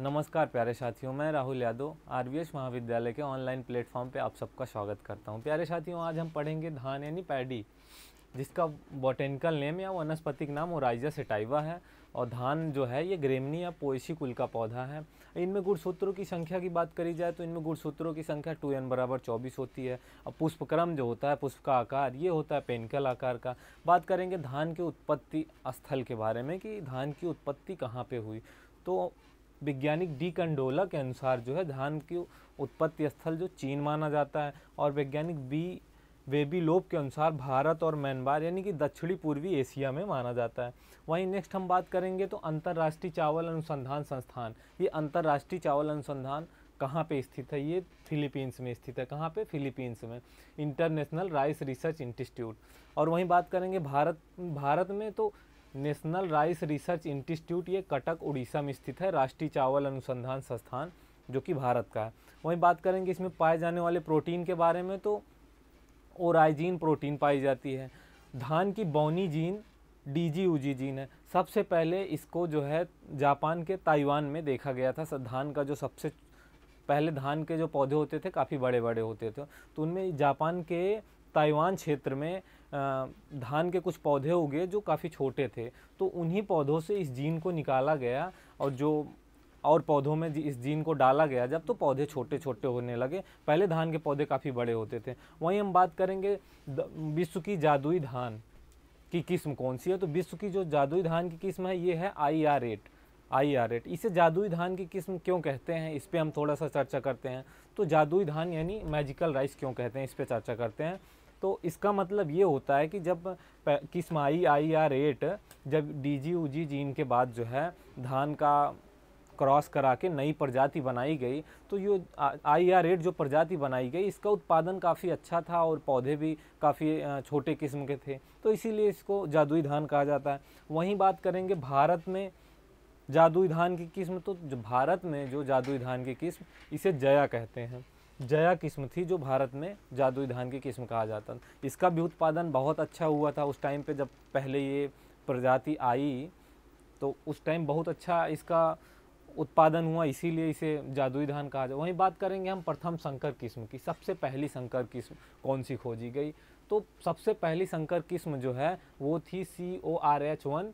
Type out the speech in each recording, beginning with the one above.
नमस्कार प्यारे साथियों, मैं राहुल यादव आरवीएस महाविद्यालय के ऑनलाइन प्लेटफॉर्म पे आप सबका स्वागत करता हूं। प्यारे साथियों, आज हम पढ़ेंगे धान यानी पैडी, जिसका बॉटेनिकल नेम या वनस्पतिक नाम ओराइजा सेटाइवा है। और धान जो है ये ग्रेमनी या पोएसी कुल का पौधा है। इनमें गुणसूत्रों की संख्या की बात करी जाए तो इनमें गुणसूत्रों की संख्या 2n बराबर 24 होती है। अब पुष्पक्रम जो होता है, पुष्प का आकार, ये होता है पेनिकल आकार का। बात करेंगे धान के उत्पत्ति स्थल के बारे में कि धान की उत्पत्ति कहाँ पे हुई। तो वैज्ञानिक डी कंडोला के अनुसार जो है धान की उत्पत्ति स्थल जो चीन माना जाता है, और वैज्ञानिक बी वेबीलोब के अनुसार भारत और म्यांमार यानी कि दक्षिणी पूर्वी एशिया में माना जाता है। वहीं नेक्स्ट हम बात करेंगे तो अंतर्राष्ट्रीय चावल अनुसंधान संस्थान। ये अंतर्राष्ट्रीय चावल अनुसंधान कहाँ पे स्थित है? ये फिलीपींस में स्थित है। कहाँ पे? फिलीपींस में, इंटरनेशनल राइस रिसर्च इंस्टीट्यूट। और वहीं बात करेंगे भारत में तो नेशनल राइस रिसर्च इंस्टीट्यूट, ये कटक उड़ीसा में स्थित है। राष्ट्रीय चावल अनुसंधान संस्थान जो कि भारत का है। वहीं बात करेंगे इसमें पाए जाने वाले प्रोटीन के बारे में तो ओराइजीन प्रोटीन पाई जाती है। धान की बौनी जीन डीजीयूजी जीन है। सबसे पहले इसको जो है जापान के ताइवान में देखा गया था। धान का जो सबसे पहले धान के जो पौधे होते थे काफ़ी बड़े बड़े होते थे, तो उनमें जापान के ताइवान क्षेत्र में धान के कुछ पौधे उगे जो काफ़ी छोटे थे। तो उन्हीं पौधों से इस जीन को निकाला गया और पौधों में इस जीन को डाला गया जब, तो पौधे छोटे छोटे होने लगे। पहले धान के पौधे काफ़ी बड़े होते थे। वहीं हम बात करेंगे विश्व की जादुई धान की किस्म कौन सी है। तो विश्व की जो जादुई धान की किस्म है ये है IR8। इसे जादुई धान की किस्म क्यों कहते हैं, इस पर हम थोड़ा सा चर्चा करते हैं। तो जादुई धान यानी मैजिकल राइस क्यों कहते हैं, इस पर चर्चा करते हैं। तो इसका मतलब ये होता है कि जब किस्म IR8 जब DGUG जीन के बाद जो है धान का क्रॉस करा के नई प्रजाति बनाई गई, तो ये IR8 जो प्रजाति बनाई गई इसका उत्पादन काफ़ी अच्छा था और पौधे भी काफ़ी छोटे किस्म के थे, तो इसीलिए इसको जादुई धान कहा जाता है। वहीं बात करेंगे भारत में जादुई धान की किस्म, तो भारत में जो जादुई धान की किस्म इसे जया कहते हैं। जया किस्म थी जो भारत में जादुई धान की किस्म कहा जाता था। इसका भी उत्पादन बहुत अच्छा हुआ था उस टाइम पे, जब पहले ये प्रजाति आई तो उस टाइम बहुत अच्छा इसका उत्पादन हुआ, इसीलिए इसे जादुई धान कहा जाए। वहीं बात करेंगे हम प्रथम संकर किस्म की। सबसे पहली संकर किस्म कौन सी खोजी गई? तो सबसे पहली संकर किस्म जो है वो थी CORH1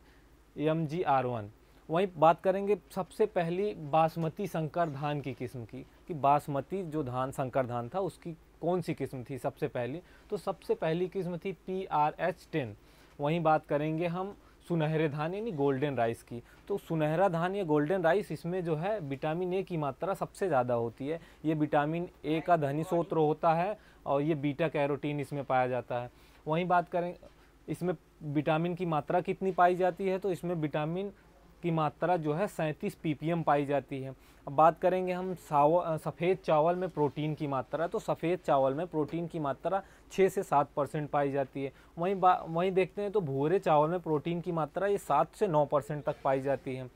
MGR1। वहीं बात करेंगे सबसे पहली बासमती संकर धान की किस्म की, कि बासमती जो धान संकर धान था उसकी कौन सी किस्म थी सबसे पहली। तो सबसे पहली किस्म थी PRH10। वहीं बात करेंगे हम सुनहरे धान यानी गोल्डन राइस की। तो सुनहरा धान या गोल्डन राइस, इसमें जो है विटामिन ए की मात्रा सबसे ज़्यादा होती है। ये विटामिन ए का धनी स्रोत होता है और ये बीटा कैरोटीन इसमें पाया जाता है। वहीं बात करें इसमें विटामिन की मात्रा कितनी पाई जाती है, तो इसमें विटामिन की मात्रा जो है 37 ppm पाई जाती है। अब बात करेंगे हम सफ़ेद चावल में प्रोटीन की मात्रा, तो सफ़ेद चावल में प्रोटीन की मात्रा 6 से 7% पाई जाती है। वहीं देखते हैं तो भूरे चावल में प्रोटीन की मात्रा ये 7 से 9% तक पाई जाती है।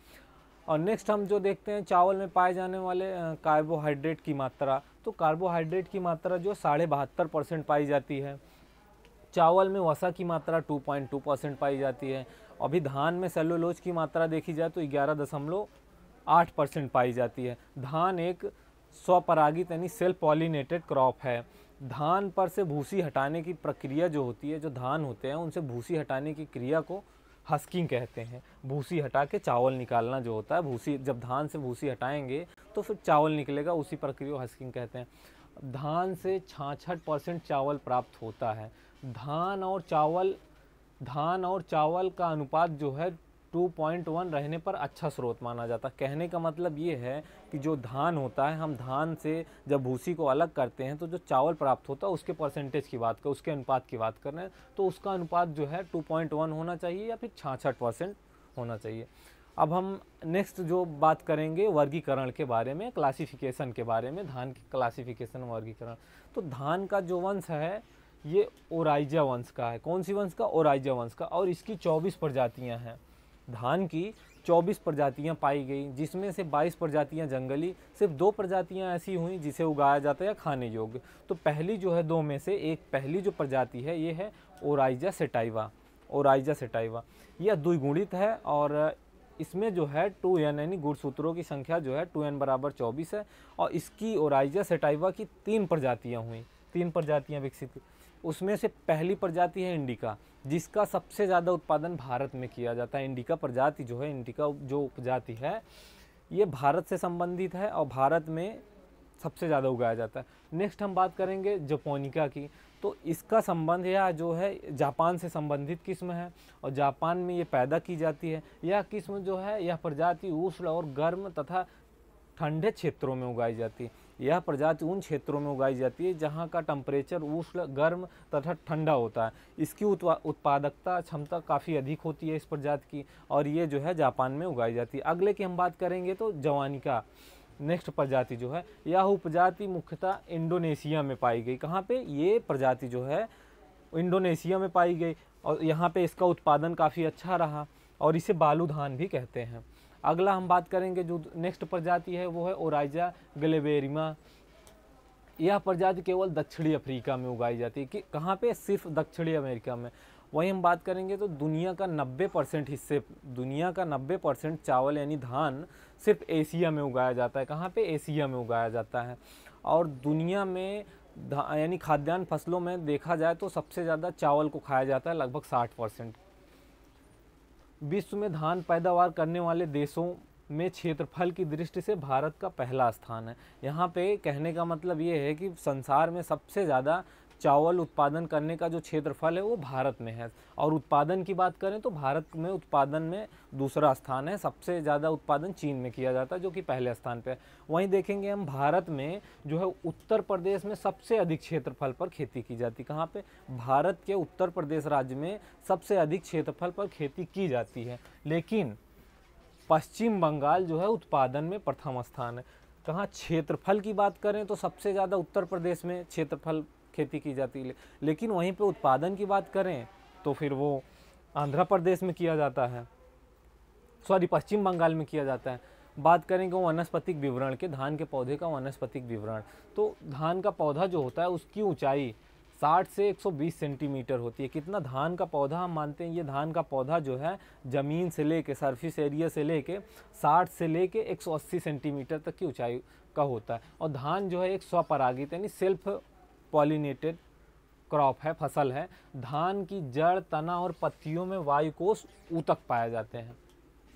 और नेक्स्ट हम जो देखते हैं चावल में पाए जाने वाले कार्बोहाइड्रेट की मात्रा, तो कार्बोहाइड्रेट की मात्रा जो 72.5% पाई जाती है। चावल में वसा की मात्रा 2.2% पाई जाती है। अभी धान में सेलुलोज की मात्रा देखी जाए तो 11.8% पाई जाती है। धान एक स्वपरागित यानी सेल्फ पॉलिनेटेड क्रॉप है। धान पर से भूसी हटाने की प्रक्रिया जो होती है, जो धान होते हैं उनसे भूसी हटाने की क्रिया को हस्किंग कहते हैं। भूसी हटा के चावल निकालना जो होता है, भूसी जब धान से भूसी हटाएंगे तो फिर चावल निकलेगा, उसी प्रक्रिया को हस्किंग कहते हैं। धान से 66% चावल प्राप्त होता है। धान और चावल का अनुपात जो है 2.1 रहने पर अच्छा स्रोत माना जाता है। कहने का मतलब ये है कि जो धान होता है, हम धान से जब भूसी को अलग करते हैं तो जो चावल प्राप्त होता है उसके परसेंटेज की बात करें, उसके अनुपात की बात कर रहे हैं, तो उसका अनुपात जो है 2.1 होना चाहिए या फिर 66% होना चाहिए। अब हम नेक्स्ट जो बात करेंगे वर्गीकरण के बारे में, क्लासिफिकेशन के बारे में, धान की क्लासिफिकेशन वर्गीकरण। तो धान का जो वंश है ये ओराइजा वंश का है। कौन सी वंश का? ओराइजा वंश का। और इसकी 24 प्रजातियां हैं। धान की 24 प्रजातियां पाई गई, जिसमें से 22 प्रजातियां जंगली, सिर्फ 2 प्रजातियां ऐसी हुई जिसे उगाया जाता है या खाने योग्य। तो पहली जो है 2 में से एक पहली जो प्रजाति है ये है ओराइजा सेटाइवा। यह द्विगुणित है और इसमें जो है 2n यानी गुणसूत्रों की संख्या जो है 2n बराबर 24 है। और इसकी ओराइजा सेटाइवा की 3 प्रजातियाँ हुई, 3 प्रजातियाँ विकसित हुई। उसमें से पहली प्रजाति है इंडिका, जिसका सबसे ज़्यादा उत्पादन भारत में किया जाता है। इंडिका प्रजाति जो है, इंडिका जो उपजाति है, ये भारत से संबंधित है और भारत में सबसे ज़्यादा उगाया जाता है। नेक्स्ट हम बात करेंगे जपोनिका की, तो इसका संबंध यह जो है जापान से संबंधित किस्म है और जापान में ये पैदा की जाती है। यह किस्म जो है, यह प्रजाति उष्ण और गर्म तथा ठंडे क्षेत्रों में उगाई जाती है। यह प्रजाति उन क्षेत्रों में उगाई जाती है जहाँ का टेम्परेचर उष्ण, गर्म तथा ठंडा होता है। इसकी उत्पादकता क्षमता काफ़ी अधिक होती है इस प्रजाति की, और ये जो है जापान में उगाई जाती है। अगले की हम बात करेंगे तो जवानिका, नेक्स्ट प्रजाति जो है, यह उपजाति मुख्यतः इंडोनेशिया में पाई गई। कहाँ पे? ये प्रजाति जो है इंडोनेशिया में पाई गई और यहाँ पे इसका उत्पादन काफ़ी अच्छा रहा और इसे बालू धान भी कहते हैं। अगला हम बात करेंगे जो नेक्स्ट प्रजाति है वो है ओराइजा ग्लेबेरिमा। यह प्रजाति केवल दक्षिणी अफ्रीका में उगाई जाती है। कि कहाँ पे? सिर्फ दक्षिणी अमेरिका में। वहीं हम बात करेंगे तो दुनिया का 90% चावल यानी धान सिर्फ एशिया में उगाया जाता है। कहाँ पे? एशिया में उगाया जाता है। और दुनिया में यानी खाद्यान्न फसलों में देखा जाए तो सबसे ज़्यादा चावल को खाया जाता है, लगभग 60%। विश्व में धान पैदावार करने वाले देशों में क्षेत्रफल की दृष्टि से भारत का पहला स्थान है। यहाँ पे कहने का मतलब ये है कि संसार में सबसे ज़्यादा चावल उत्पादन करने का जो क्षेत्रफल है वो भारत में है। और उत्पादन की बात करें तो भारत में उत्पादन में दूसरा स्थान है, सबसे ज़्यादा उत्पादन चीन में किया जाता है जो कि पहले स्थान पे है। वहीं देखेंगे हम भारत में जो है उत्तर प्रदेश में सबसे अधिक क्षेत्रफल पर खेती की जाती है। कहाँ पे? भारत के उत्तर प्रदेश राज्य में सबसे अधिक क्षेत्रफल पर खेती की जाती है। लेकिन पश्चिम बंगाल जो है उत्पादन में प्रथम स्थान है। कहाँ? क्षेत्रफल की बात करें तो सबसे ज़्यादा उत्तर प्रदेश में क्षेत्रफल खेती की जाती है, लेकिन वहीं पे उत्पादन की बात करें तो फिर वो आंध्र प्रदेश में किया जाता है, पश्चिम बंगाल में किया जाता है। बात करेंगे वनस्पतिक विवरण के, धान के पौधे का वनस्पतिक विवरण। तो धान का पौधा जो होता है उसकी ऊंचाई 60 से 120 सेंटीमीटर होती है। कितना? धान का पौधा हम मानते हैं ये धान का पौधा जो है ज़मीन से लेके, सरफेस एरिया से लेके 60 से लेके 180 सेंटीमीटर तक की ऊंचाई का होता है। और धान जो है एक स्वपरागित यानी सेल्फ पॉलिनेटेड क्रॉप है, फसल है। धान की जड़, तना और पत्तियों में वायुकोष ऊतक पाए जाते हैं।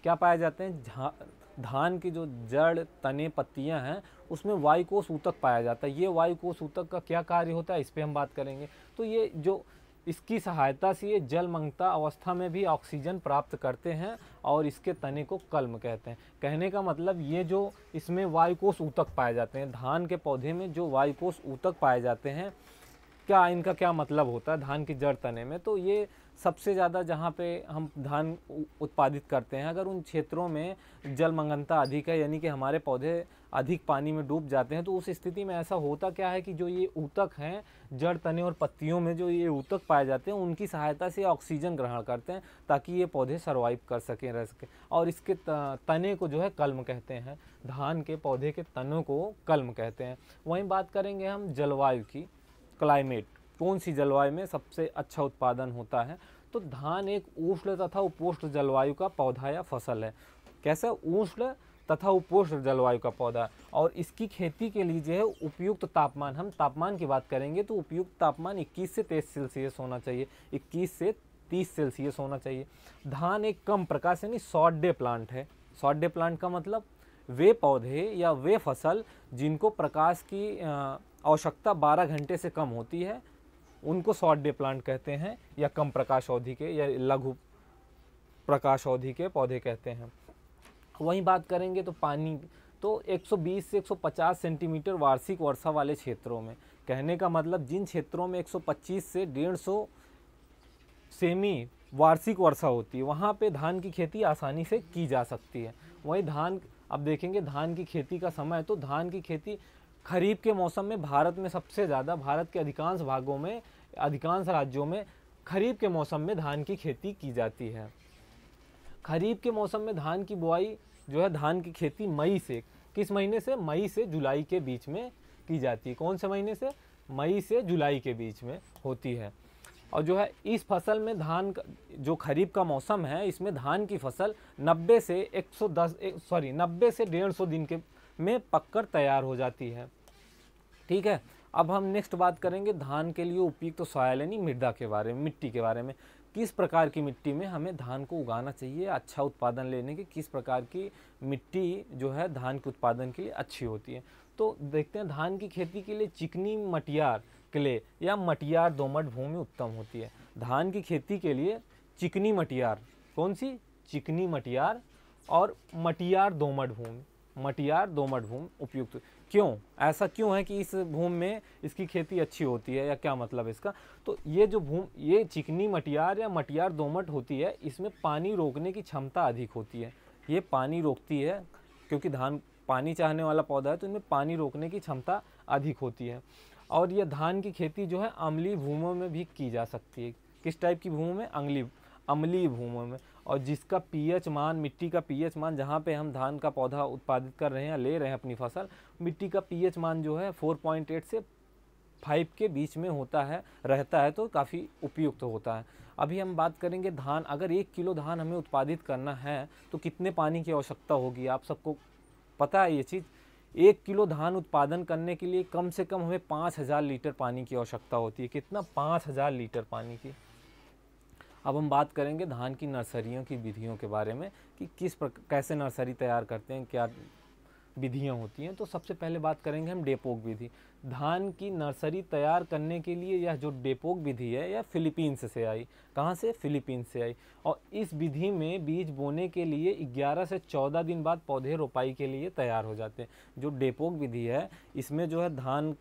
क्या पाए जाते हैं? धान की जो जड़, तने, पत्तियां हैं उसमें वायुकोष ऊतक पाया जाता है। ये वायुकोष ऊतक का क्या कार्य होता है इस पे हम बात करेंगे। तो ये जो इसकी सहायता से ये जलमग्नता अवस्था में भी ऑक्सीजन प्राप्त करते हैं और इसके तने को कल्म कहते हैं। कहने का मतलब ये जो इसमें वायुकोष ऊतक पाए जाते हैं, धान के पौधे में जो वायुकोष ऊतक पाए जाते हैं, क्या इनका क्या मतलब होता है धान की जड़, तने में? तो ये सबसे ज़्यादा जहाँ पे हम धान उत्पादित करते हैं, अगर उन क्षेत्रों में जलमग्नता अधिक है यानी कि हमारे पौधे अधिक पानी में डूब जाते हैं, तो उस स्थिति में ऐसा होता क्या है कि जो ये ऊतक हैं जड़, तने और पत्तियों में जो ये ऊतक पाए जाते हैं उनकी सहायता से ऑक्सीजन ग्रहण करते हैं ताकि ये पौधे सर्वाइव कर सकें, रह सकें। और इसके तने को जो है कल्म कहते हैं। धान के पौधे के तनों को कल्म कहते हैं। वहीं बात करेंगे हम जलवायु की, क्लाइमेट, कौन सी जलवायु में सबसे अच्छा उत्पादन होता है? तो धान एक उष्ण तथा उपोष्ण जलवायु का पौधा या फसल है। कैसा? उष्ण तथा उपोष्ण जलवायु का पौधा। और इसकी खेती के लिए जो है उपयुक्त तापमान, हम तापमान की बात करेंगे तो उपयुक्त तापमान 21 से 23 सेल्सियस होना चाहिए, 21 से 30 सेल्सियस होना चाहिए। धान एक कम प्रकाश यानी शॉर्ट डे प्लांट है। शॉर्ट डे प्लांट का मतलब वे पौधे या वे फसल जिनको प्रकाश की आवश्यकता 12 घंटे से कम होती है उनको शॉर्ट डे प्लांट कहते हैं, या कम प्रकाश अवधि के या लघु प्रकाश अवधि के पौधे कहते हैं। वहीं बात करेंगे तो पानी, तो 120 से 150 सेंटीमीटर वार्षिक वर्षा वाले क्षेत्रों में, कहने का मतलब जिन क्षेत्रों में 125 से 150 सेमी वार्षिक वर्षा होती है वहाँ पे धान की खेती आसानी से की जा सकती है। वहीं धान, अब देखेंगे धान की खेती का समय, तो धान की खेती खरीफ के मौसम में भारत में सबसे ज़्यादा, भारत के अधिकांश भागों में, अधिकांश राज्यों में खरीफ के मौसम में धान की खेती की जाती है। खरीफ के मौसम में धान की बुआई जो है, धान की खेती मई से, किस महीने से? मई से जुलाई के बीच में की जाती है। कौन से महीने से? मई से जुलाई के बीच में होती है। और जो है इस फसल में धान जो खरीफ का मौसम है, इसमें धान की फसल 90 से 150 दिन के में पककर तैयार हो जाती है। ठीक है, अब हम नेक्स्ट बात करेंगे धान के लिए उपयुक्त तो सॉइल यानी मृदा के बारे में, मिट्टी के बारे में। किस प्रकार की मिट्टी में हमें धान को उगाना चाहिए, अच्छा उत्पादन लेने की किस प्रकार की मिट्टी जो है धान के उत्पादन के लिए अच्छी होती है। तो देखते हैं, धान की खेती के लिए चिकनी मटियार क्ले या मटियार दोमट भूमि उत्तम होती है। धान की खेती के लिए चिकनी मटियार, कौन सी, चिकनी मटियार और मटियार दोमट भूमि, मटियार दोमट भूमि उपयुक्त। क्यों, ऐसा क्यों है कि इस भूमि में इसकी खेती अच्छी होती है, या क्या मतलब इसका? तो ये जो भूमि, ये चिकनी मटियार या मटियार दोमट होती है, इसमें पानी रोकने की क्षमता अधिक होती है। ये पानी रोकती है, क्योंकि धान पानी चाहने वाला पौधा है, तो इनमें पानी रोकने की क्षमता अधिक होती है। और यह धान की खेती जो है अम्लीय भूमियों में भी की जा सकती है। किस टाइप की भूमि में? अम्लीय भूमियों में। और जिसका पीएच मान, मिट्टी का पीएच मान, जहाँ पे हम धान का पौधा उत्पादित कर रहे हैं या ले रहे हैं अपनी फसल, मिट्टी का पीएच मान जो है 4.8 से 5 के बीच में होता है, रहता है, तो काफ़ी उपयुक्त होता है। अभी हम बात करेंगे धान, अगर 1 किलो धान हमें उत्पादित करना है तो कितने पानी की आवश्यकता होगी, आप सबको पता है ये चीज़। 1 किलो धान उत्पादन करने के लिए कम से कम हमें 5000 लीटर पानी की आवश्यकता होती है। कितना? 5000 लीटर पानी की। अब हम बात करेंगे धान की नर्सरियों की विधियों के बारे में कि कैसे नर्सरी तैयार करते हैं, क्या विधियां होती हैं। तो सबसे पहले बात करेंगे हम डेपोक विधि। धान की नर्सरी तैयार करने के लिए यह जो डेपोक विधि है, यह फिलीपींस से आई। कहाँ से? फिलीपींस से आई। और इस विधि में बीज बोने के लिए 11 से 14 दिन बाद पौधे रोपाई के लिए तैयार हो जाते हैं। जो डेपोक विधि है, इसमें जो है धान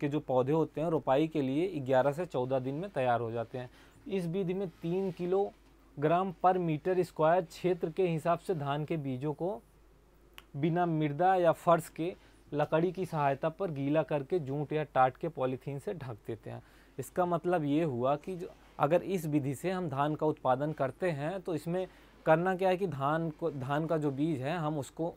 के जो पौधे होते हैं रोपाई के लिए 11 से 14 दिन में तैयार हो जाते हैं। इस विधि में 3 किलोग्राम पर मीटर स्क्वायर क्षेत्र के हिसाब से धान के बीजों को बिना मृदा या फर्श के लकड़ी की सहायता पर गीला करके जूट या टाट के पॉलीथीन से ढक देते हैं। इसका मतलब ये हुआ कि अगर इस विधि से हम धान का उत्पादन करते हैं तो इसमें करना क्या है कि धान का जो बीज है हम उसको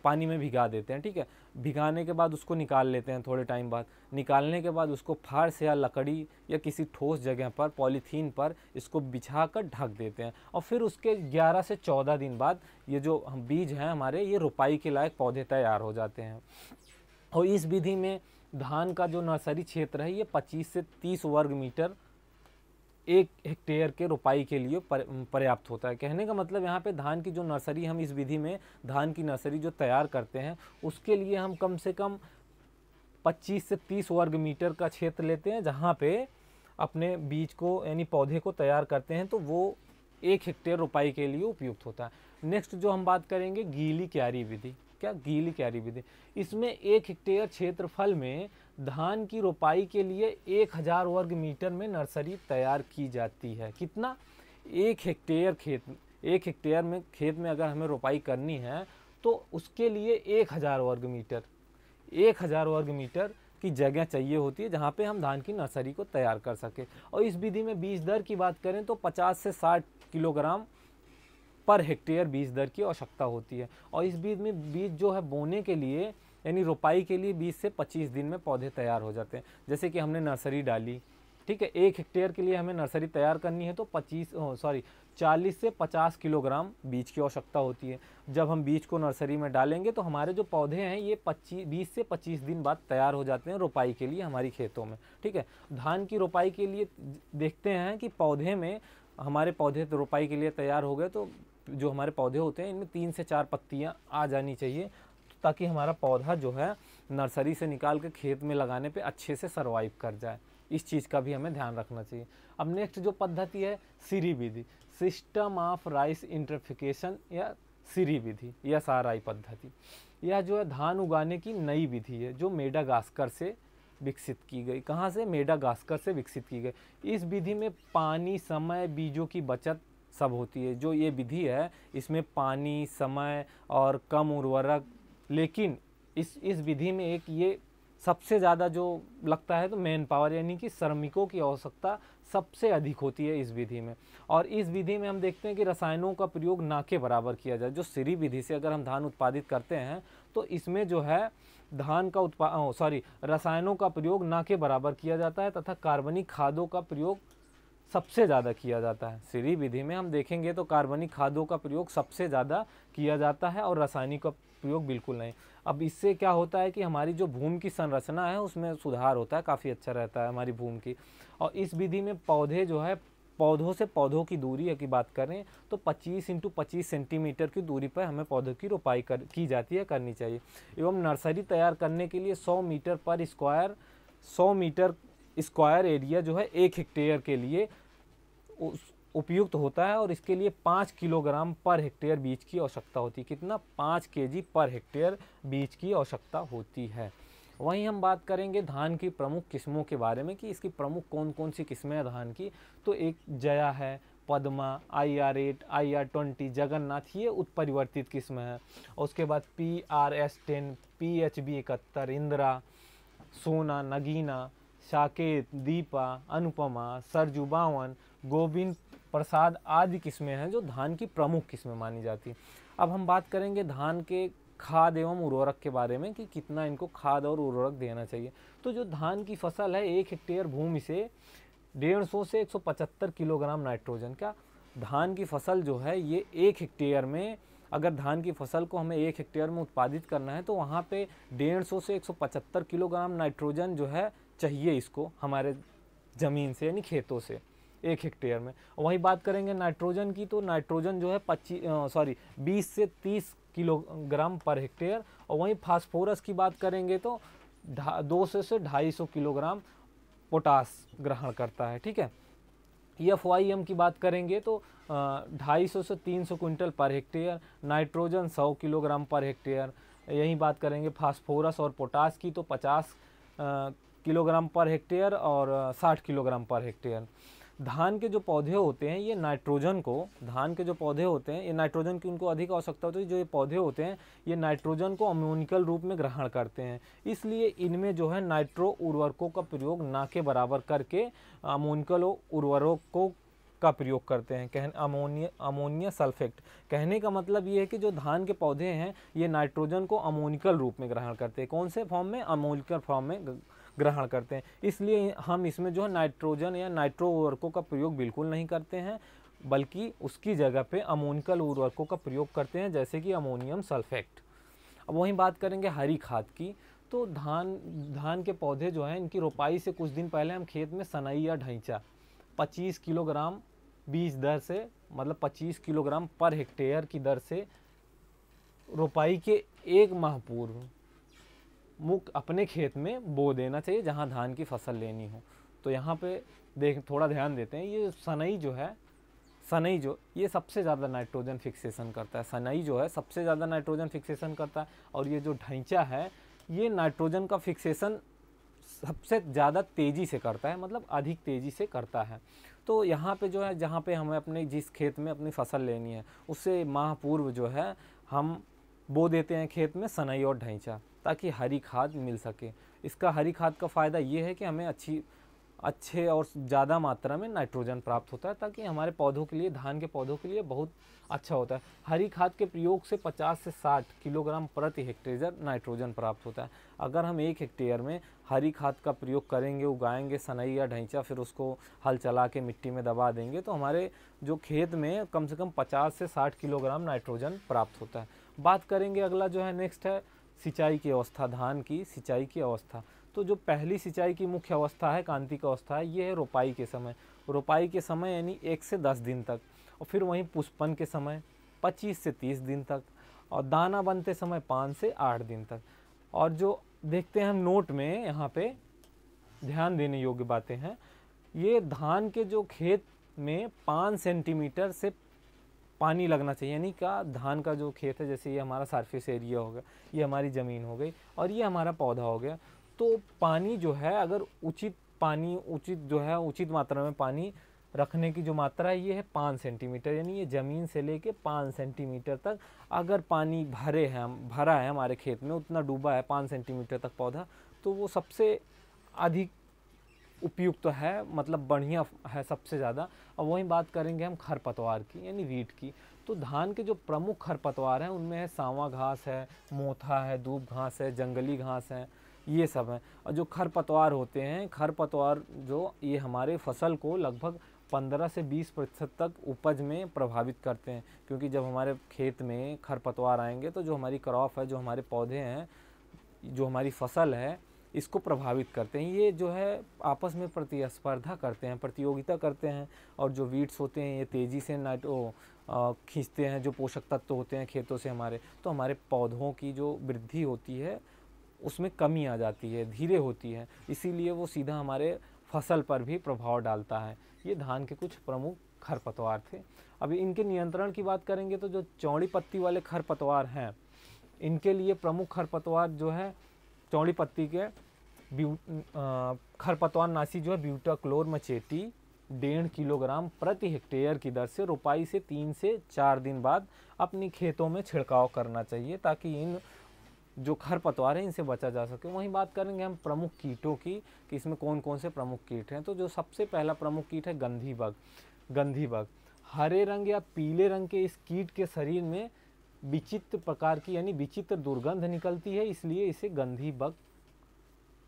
पानी में भिगा देते हैं। ठीक है, भिगाने के बाद उसको निकाल लेते हैं थोड़े टाइम बाद। निकालने के बाद उसको फार्स या लकड़ी या किसी ठोस जगह पर पॉलीथीन पर इसको बिछाकर ढक देते हैं। और फिर उसके 11 से 14 दिन बाद ये जो हम बीज हैं हमारे, ये रोपाई के लायक पौधे तैयार हो जाते हैं। और इस विधि में धान का जो नर्सरी क्षेत्र है ये 25 से 30 वर्ग मीटर 1 हेक्टेयर के रोपाई के लिए पर्याप्त होता है। कहने का मतलब यहाँ पे धान की जो नर्सरी, हम इस विधि में धान की नर्सरी जो तैयार करते हैं उसके लिए हम कम से कम 25 से 30 वर्ग मीटर का क्षेत्र लेते हैं, जहाँ पे अपने बीज को यानी पौधे को तैयार करते हैं, तो वो 1 हेक्टेयर रोपाई के लिए उपयुक्त होता है। नेक्स्ट जो हम बात करेंगे गीली क्यारी विधि। क्या? गीली क्यारी विधि। इसमें 1 हेक्टेयर क्षेत्रफल में धान की रोपाई के लिए 1000 वर्ग मीटर में नर्सरी तैयार की जाती है। कितना? 1 हेक्टेयर खेत में अगर हमें रोपाई करनी है तो उसके लिए 1000 वर्ग मीटर की जगह चाहिए होती है, जहाँ पे हम धान की नर्सरी को तैयार कर सके। और इस विधि में बीज दर की बात करें तो 50 से 60 किलोग्राम पर हेक्टेयर बीज दर की आवश्यकता होती है। और इस बीज में बीज जो है बोने के लिए यानी रोपाई के लिए 20 से 25 दिन में पौधे तैयार हो जाते हैं। जैसे कि हमने नर्सरी डाली, ठीक है, 1 हेक्टेयर के लिए हमें नर्सरी तैयार करनी है तो 40 से 50 किलोग्राम बीज की आवश्यकता होती है। जब हम बीज को नर्सरी में डालेंगे तो हमारे जो पौधे हैं ये 20 से 25 दिन बाद तैयार हो जाते हैं रोपाई के लिए हमारी खेतों में। ठीक है, धान की रोपाई के लिए देखते हैं कि पौधे में हमारे पौधे तो रोपाई के लिए तैयार हो गए, तो जो हमारे पौधे होते हैं इनमें 3 से 4 पत्तियां आ जानी चाहिए, ताकि हमारा पौधा जो है नर्सरी से निकाल के खेत में लगाने पे अच्छे से सर्वाइव कर जाए। इस चीज़ का भी हमें ध्यान रखना चाहिए। अब नेक्स्ट जो पद्धति है सीरी विधि, सिस्टम ऑफ राइस इंटरफिकेशन या सीरी विधि या साराई पद्धति। यह जो है धान उगाने की नई विधि है जो मेडागास्कर से विकसित की गई। कहाँ से? मेडागास्कर से विकसित की गई। इस विधि में पानी, समय, बीजों की बचत सब होती है। जो ये विधि है इसमें पानी, समय और कम उर्वरक, लेकिन इस विधि में एक ये सबसे ज़्यादा जो लगता है तो मैन पावर यानी कि श्रमिकों की आवश्यकता सबसे अधिक होती है इस विधि में। और इस विधि में हम देखते हैं कि रसायनों का प्रयोग ना के बराबर किया जाए। जो सीरी विधि से अगर हम धान उत्पादित करते हैं तो इसमें जो है रसायनों का प्रयोग ना के बराबर किया जाता है तथा कार्बनिक खादों का प्रयोग सबसे ज़्यादा किया जाता है। श्री विधि में हम देखेंगे तो कार्बनिक खादों का प्रयोग सबसे ज़्यादा किया जाता है और रासायनिक का प्रयोग बिल्कुल नहीं। अब इससे क्या होता है कि हमारी जो भूमि की संरचना है उसमें सुधार होता है, काफ़ी अच्छा रहता है हमारी भूमि की। और इस विधि में पौधे जो है, पौधों से पौधों की दूरी की बात करें तो 25 × 25 सेंटीमीटर की दूरी पर हमें पौधों की रोपाई की जाती है, करनी चाहिए। एवं नर्सरी तैयार करने के लिए 100 मीटर पर स्क्वायर 100 मीटर स्क्वायर एरिया जो है 1 हेक्टेयर के लिए उपयुक्त होता है, और इसके लिए 5 किलोग्राम पर हेक्टेयर बीज की आवश्यकता होती है। कितना? 5 केजी पर हेक्टेयर बीज की आवश्यकका होती है। वहीं हम बात करेंगे धान की प्रमुख किस्मों के बारे में कि इसकी प्रमुख कौन कौन सी किस्में हैं धान की। तो एक जया है, पद्मा, IR8, IR20, जगन्नाथ, ये उत्परिवर्तित किस्म है। और उसके बाद PRS10, PHB71, इंदिरा, सोना, नगीना, साकेत, दीपा, अनुपमा, सरजू 52, गोविंद प्रसाद आदि किस्में हैं जो धान की प्रमुख किस्में मानी जाती हैं। अब हम बात करेंगे धान के खाद एवं उर्वरक के बारे में कि कितना इनको खाद और उर्वरक देना चाहिए। तो जो धान की फसल है, 1 हेक्टेयर भूमि से 150 से 175 किलोग्राम नाइट्रोजन, क्या धान की फसल जो है ये 1 हेक्टेयर में, अगर धान की फसल को हमें 1 हेक्टेयर में उत्पादित करना है तो वहाँ पे 150 से 175 किलोग्राम नाइट्रोजन जो है चाहिए इसको हमारे ज़मीन से, यानी खेतों से, 1 हेक्टेयर में। वहीं बात करेंगे नाइट्रोजन की, तो नाइट्रोजन जो है 20 से 30 किलोग्राम पर हेक्टेयर। और वहीं फास्फोरस की बात करेंगे तो 200 से 250 किलोग्राम पोटास ग्रहण करता है, ठीक है। FYM की बात करेंगे तो 250 से 300 quintal per hectare, nitrogen 100 kilogram per hectare. यही बात करेंगे फास्फोरस और पोटास की तो 50 किलोग्राम पर हेक्टेयर और 60 किलोग्राम पर हेक्टेयर। धान के जो पौधे होते हैं ये नाइट्रोजन को, धान के जो पौधे होते हैं ये नाइट्रोजन की उनको अधिक आवश्यकता होती है। जो ये पौधे होते हैं ये नाइट्रोजन को अमोनिकल रूप में ग्रहण करते हैं, इसलिए इनमें जो है नाइट्रो उर्वरकों का प्रयोग ना के बराबर करके अमोनिकल उर्वरकों का प्रयोग करते हैं। Ammonia sulphate. कहने का मतलब ये है कि जो धान के पौधे हैं ये नाइट्रोजन को अमोनिकल रूप में ग्रहण करते हैं। कौन से फॉर्म में? अमोनिकल फॉर्म में ग्रहण करते हैं। इसलिए हम इसमें जो है नाइट्रोजन या नाइट्रो उर्वरकों का प्रयोग बिल्कुल नहीं करते हैं, बल्कि उसकी जगह पे अमोनिकल उर्वरकों का प्रयोग करते हैं, जैसे कि अमोनियम सल्फेट। अब वहीं बात करेंगे हरी खाद की, तो धान के पौधे जो हैं इनकी रोपाई से कुछ दिन पहले हम खेत में सनई या ढैंचा 25 किलोग्राम बीज दर से, मतलब 25 किलोग्राम पर हेक्टेयर की दर से रोपाई के 1 माह पूर्व अपने खेत में बो देना चाहिए जहां धान की फसल लेनी हो। तो यहाँ पे थोड़ा ध्यान देते हैं, ये सनई जो है, सनई जो ये सबसे ज़्यादा नाइट्रोजन फिक्सेशन करता है। सनई जो है सबसे ज़्यादा नाइट्रोजन फिक्सेशन करता है, और ये जो ढैंचा है ये नाइट्रोजन का फिक्सेशन सबसे ज़्यादा तेज़ी से करता है, मतलब अधिक तेज़ी से करता है। तो यहाँ पे जो है, जहाँ पे हमें अपने जिस खेत में अपनी फसल लेनी है उससे माह पूर्व जो है हम बो देते हैं खेत में सनई और ढैंचा, ताकि हरी खाद मिल सके। इसका हरी खाद का फ़ायदा ये है कि हमें अच्छे और ज़्यादा मात्रा में नाइट्रोजन प्राप्त होता है, ताकि हमारे पौधों के लिए, धान के पौधों के लिए बहुत अच्छा होता है। हरी खाद के प्रयोग से 50 से 60 किलोग्राम प्रति हेक्टेयर नाइट्रोजन प्राप्त होता है। अगर हम 1 हेक्टेयर में हरी खाद का प्रयोग करेंगे, उगाएंगे सनई या ढैंचा, फिर उसको हल चला के मिट्टी में दबा देंगे, तो हमारे जो खेत में कम से कम 50 से 60 किलोग्राम नाइट्रोजन प्राप्त होता है। बात करेंगे अगला जो है, नेक्स्ट है सिंचाई की अवस्था। धान की सिंचाई की अवस्था, तो जो पहली सिंचाई की मुख्य अवस्था है, कांतिक अवस्था है, ये है रोपाई के समय। रोपाई के समय यानी 1 से 10 दिन तक, और फिर वहीं पुष्पन के समय 25 से 30 दिन तक, और दाना बनते समय 5 से 8 दिन तक। और जो देखते हैं हम नोट में, यहाँ पे ध्यान देने योग्य बातें हैं। ये धान के जो खेत में 5 सेंटीमीटर से पानी लगना चाहिए, यानी का धान का जो खेत है, जैसे ये हमारा सरफेस एरिया हो गया, ये हमारी ज़मीन हो गई, और ये हमारा पौधा हो गया, तो पानी जो है, अगर उचित मात्रा में पानी रखने की जो मात्रा है ये है 5 सेंटीमीटर, यानी ये ज़मीन से लेके 5 सेंटीमीटर तक अगर पानी भरा है हमारे खेत में, उतना डूबा है 5 सेंटीमीटर तक पौधा, तो वो सबसे अधिक उपयुक्त है, मतलब बढ़िया है सबसे ज़्यादा। और वहीं बात करेंगे हम खरपतवार की, यानी वीट की। तो धान के जो प्रमुख खरपतवार हैं उनमें है सांवा घास है, मोथा है, दूब घास है, जंगली घास है, ये सब हैं। और जो खरपतवार होते हैं, खरपतवार जो ये हमारे फसल को लगभग 15 से 20% तक उपज में प्रभावित करते हैं, क्योंकि जब हमारे खेत में खरपतवार आएंगे तो जो हमारी क्रॉप है, जो हमारे पौधे हैं, जो हमारी फसल है, इसको प्रभावित करते हैं। ये जो है आपस में प्रतिस्पर्धा करते हैं, प्रतियोगिता करते हैं, और जो वीड्स होते हैं ये तेज़ी से खींचते हैं जो पोषक तत्व होते हैं खेतों से हमारे, तो हमारे पौधों की जो वृद्धि होती है उसमें कमी आ जाती है, धीरे होती है, इसीलिए वो सीधा हमारे फसल पर भी प्रभाव डालता है। ये धान के कुछ प्रमुख खरपतवार थे। अभी इनके नियंत्रण की बात करेंगे तो जो चौड़ी पत्ती वाले खरपतवार हैं, इनके लिए प्रमुख खरपतवार जो है चौड़ी पत्ती के खरपतवार नाशी जो है ब्यूटाक्लोर मचेटी 1.5 किलोग्राम प्रति हेक्टेयर की दर से रोपाई से 3 से 4 दिन बाद अपनी खेतों में छिड़काव करना चाहिए, ताकि इन जो खरपतवार है इनसे बचा जा सके। वहीं बात करेंगे हम प्रमुख कीटों की कि इसमें कौन कौन से प्रमुख कीट हैं। तो जो सबसे पहला प्रमुख कीट है गंधी बग। गंधी बग हरे रंग या पीले रंग के इस कीट के शरीर में विचित्र प्रकार की यानी विचित्र दुर्गंध निकलती है, इसलिए इसे गंधी बग,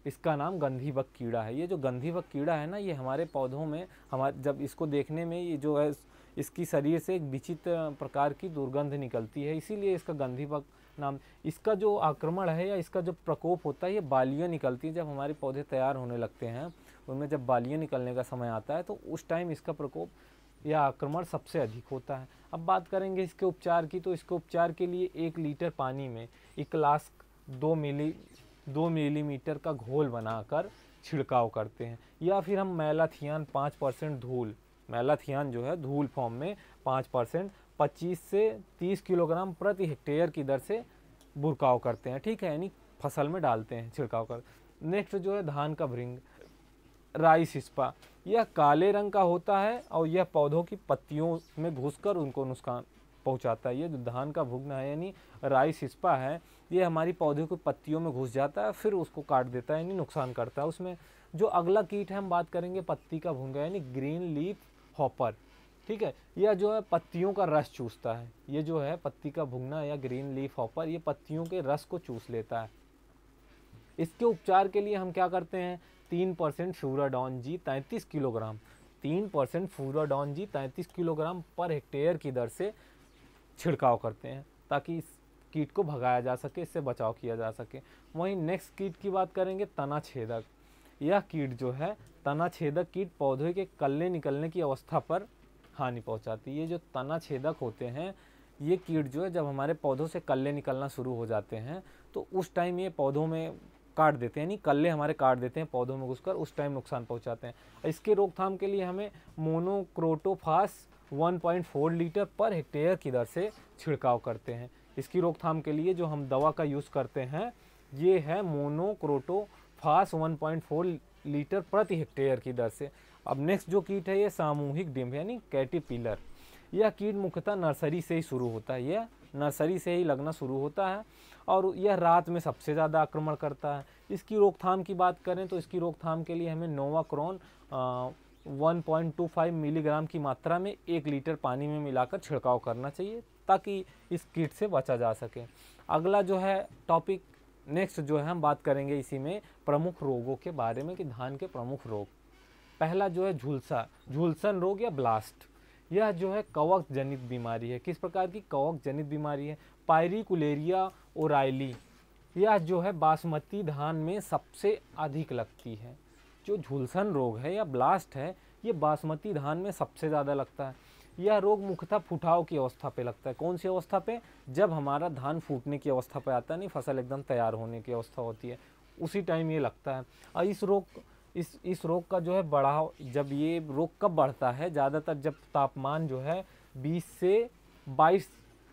इसका नाम गंधी बग कीड़ा है। ये जो गंधी बग कीड़ा है ना, ये हमारे पौधों में हमारे जब इसको देखने में ये जो है इसकी शरीर से एक विचित्र प्रकार की दुर्गंध निकलती है, इसीलिए इसका गंधी बग नाम। इसका जो आक्रमण है या इसका जो प्रकोप होता है, ये बालियाँ निकलती है। जब हमारे पौधे तैयार होने लगते हैं उनमें जब बालियाँ निकलने का समय आता है तो उस टाइम इसका प्रकोप या आक्रमण सबसे अधिक होता है। अब बात करेंगे इसके उपचार की, तो इसके उपचार के लिए 1 लीटर पानी में इक्लास्क 2 मिलीमीटर का घोल बनाकर छिड़काव करते हैं, या फिर हम मैलाथियान 5% धूल, मैलाथियान जो है धूल फॉर्म में 5% 25 से 30 किलोग्राम प्रति हेक्टेयर की दर से बुरकाव करते हैं, ठीक है, यानी फसल में डालते हैं छिड़काव कर। नेक्स्ट जो है धान का भृंग राई सिस्पा, यह काले रंग का होता है और यह पौधों की पत्तियों में घुसकर उनको नुकसान पहुंचाता है। ये जो धान का भुग्न है यानी राई सिस्पा है, ये हमारी पौधे की पत्तियों में घुस जाता है, फिर उसको काट देता है यानी नुकसान करता है उसमें। जो अगला कीट है हम बात करेंगे पत्ती का भुंगा यानी ग्रीन लीफ हॉपर, ठीक है, यह जो है पत्तियों का रस चूसता है। ये जो है पत्ती का भुगना या ग्रीन लीफ हॉपर, ये पत्तियों के रस को चूस लेता है। इसके उपचार के लिए हम क्या करते हैं, 3% फ्यूराडॉन जी 33 किलोग्राम 3% फ्यूराडॉन जी 33 किलोग्राम पर हेक्टेयर की दर से छिड़काव करते हैं, ताकि इस कीट को भगाया जा सके, इससे बचाव किया जा सके। वहीं नेक्स्ट कीट की बात करेंगे तना छेदक। यह कीट जो है तना छेदक कीट पौधे के कल्ले निकलने की अवस्था पर हानि पहुंचाती है। ये जो तना छेदक होते हैं, ये कीट जो है जब हमारे पौधों से कल्ले निकलना शुरू हो जाते हैं तो उस टाइम ये पौधों में काट देते हैं, यानी कल्ले हमारे काट देते हैं पौधों में घुसकर, उस टाइम नुकसान पहुंचाते हैं। इसके रोकथाम के लिए हमें मोनोक्रोटोफास 1.4 लीटर पर हेक्टेयर की दर से छिड़काव करते हैं। इसकी रोकथाम के लिए जो हम दवा का यूज़ करते हैं ये है मोनोक्रोटोफास 1.4 लीटर प्रति हेक्टेयर की दर से। अब नेक्स्ट जो कीट है ये सामूहिक डिंभ यानी कैटरपिलर। यह कीट मुख्यतः नर्सरी से ही शुरू होता है, यह नर्सरी से ही लगना शुरू होता है और यह रात में सबसे ज़्यादा आक्रमण करता है। इसकी रोकथाम की बात करें तो इसकी रोकथाम के लिए हमें नोवाक्रोन 1.25 मिलीग्राम की मात्रा में 1 लीटर पानी में मिलाकर छिड़काव करना चाहिए, ताकि इस कीट से बचा जा सके। अगला जो है टॉपिक नेक्स्ट जो है हम बात करेंगे इसी में प्रमुख रोगों के बारे में कि धान के प्रमुख रोग। पहला जो है झुलसन रोग या ब्लास्ट। यह जो है कवक जनित बीमारी है। किस प्रकार की कवक जनित बीमारी है, पायरिकुलेरिया ओराइली। यह जो है बासमती धान में सबसे अधिक लगती है। जो झुलसन रोग है या ब्लास्ट है ये बासमती धान में सबसे ज़्यादा लगता है। यह रोग मुख्यतः फुटाव की अवस्था पे लगता है। कौन सी अवस्था पे, जब हमारा धान फूटने की अवस्था पे आता है, नहीं फसल एकदम तैयार होने की अवस्था होती है, उसी टाइम ये लगता है। और इस रोग का जो है बढ़ाव, जब ये रोग कब बढ़ता है, ज़्यादातर जब तापमान जो है 20 से 22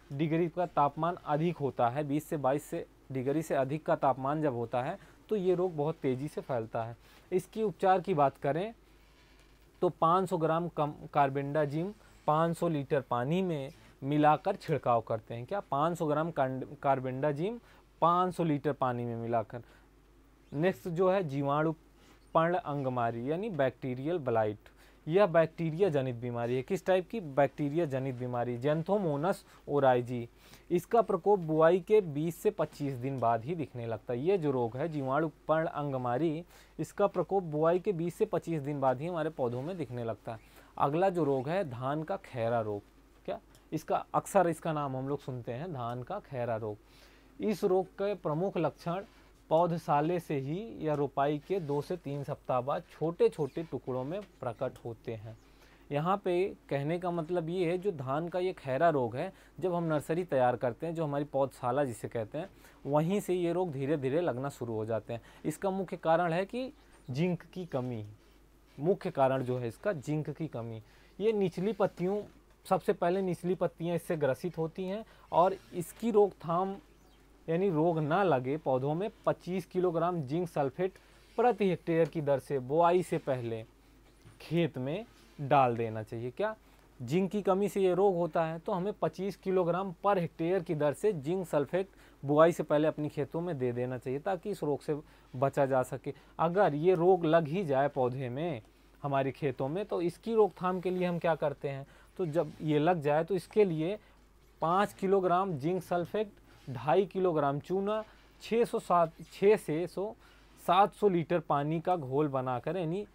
डिग्री का तापमान अधिक होता है, 20 से 22 डिग्री से अधिक का तापमान जब होता है तो ये रोग बहुत तेज़ी से फैलता है। इसकी उपचार की बात करें तो 500 ग्राम कार्बेंडाजिम 500 लीटर पानी में मिलाकर छिड़काव करते हैं। क्या 500 ग्राम कार्बेंडाजिम 500 लीटर पानी में मिलाकर। नेक्स्ट जो है जीवाणु पर्ण अंगमारी यानी बैक्टीरियल ब्लाइट। यह बैक्टीरिया जनित बीमारी है। किस टाइप की, बैक्टीरिया जनित बीमारी, जेंथोमोनस ओराइजी। इसका प्रकोप बुआई के 20 से 25 दिन बाद ही दिखने लगता है। ये जो रोग है जीवाणु पर्ण अंगमारी, इसका प्रकोप बुआई के 20 से 25 दिन बाद ही हमारे पौधों में दिखने लगता है। अगला जो रोग है धान का खैरा रोग। क्या इसका अक्सर इसका नाम हम लोग सुनते हैं, धान का खैरा रोग। इस रोग के प्रमुख लक्षण पौधशाले से ही या रोपाई के 2 से 3 सप्ताह बाद छोटे छोटे टुकड़ों में प्रकट होते हैं। यहाँ पे कहने का मतलब ये है, जो धान का ये खैरा रोग है, जब हम नर्सरी तैयार करते हैं, जो हमारी पौधशाला जिसे कहते हैं, वहीं से ये रोग धीरे धीरे लगना शुरू हो जाते हैं। इसका मुख्य कारण है कि जिंक की कमी, मुख्य कारण जो है इसका जिंक की कमी। ये निचली पत्तियों, सबसे पहले निचली पत्तियाँ इससे ग्रसित होती हैं और इसकी रोकथाम यानी रोग ना लगे पौधों में 25 किलोग्राम जिंक सल्फेट प्रति हेक्टेयर की दर से बुआई से पहले खेत में डाल देना चाहिए। क्या जिंक की कमी से ये रोग होता है तो हमें 25 किलोग्राम पर हेक्टेयर की दर से जिंक सल्फेट बुआई से पहले अपनी खेतों में दे देना चाहिए, ताकि इस रोग से बचा जा सके। अगर ये रोग लग ही जाए पौधे में हमारे खेतों में, तो इसकी रोकथाम के लिए हम क्या करते हैं, तो जब ये लग जाए तो इसके लिए 5 किलोग्राम जिंक सल्फेट, 2.5 किलोग्राम चूना, 6 से 700 लीटर पानी का घोल बनाकर, यानी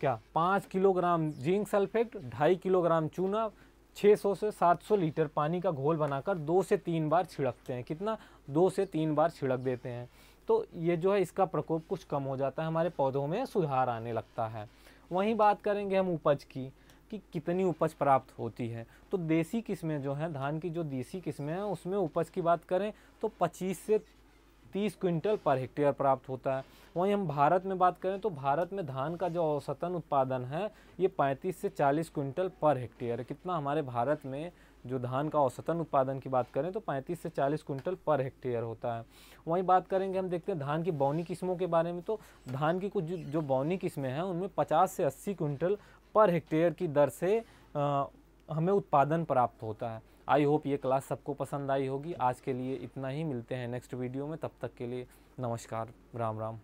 क्या 5 किलोग्राम जिंक सल्फेट, 2.5 किलोग्राम चूना, 600 से 700 लीटर पानी का घोल बनाकर 2 से 3 बार छिड़कते हैं। कितना? 2 से 3 बार छिड़क देते हैं, तो ये जो है इसका प्रकोप कुछ कम हो जाता है, हमारे पौधों में सुधार आने लगता है। वहीं बात करेंगे हम उपज की कि कितनी उपज प्राप्त होती है। तो देसी किस्में जो हैं, धान की जो देसी किस्में हैं, उसमें उपज की बात करें तो 25 से 30 क्विंटल पर हेक्टेयर प्राप्त होता है। वहीं हम भारत में बात करें तो भारत में धान का जो औसतन उत्पादन है ये 35 से 40 क्विंटल पर हेक्टेयर है। कितना हमारे भारत में जो धान का औसतन उत्पादन की बात करें तो 35 से 40 क्विंटल पर हेक्टेयर होता है। वहीं बात करेंगे हम, देखते हैं धान की बौनी किस्मों के बारे में, तो धान की कुछ जो बौनी किस्में हैं उनमें 50 से 80 क्विंटल पर हेक्टेयर की दर से हमें उत्पादन प्राप्त होता है। आई होप ये क्लास सबको पसंद आई होगी। आज के लिए इतना ही, मिलते हैं नेक्स्ट वीडियो में, तब तक के लिए नमस्कार, राम राम।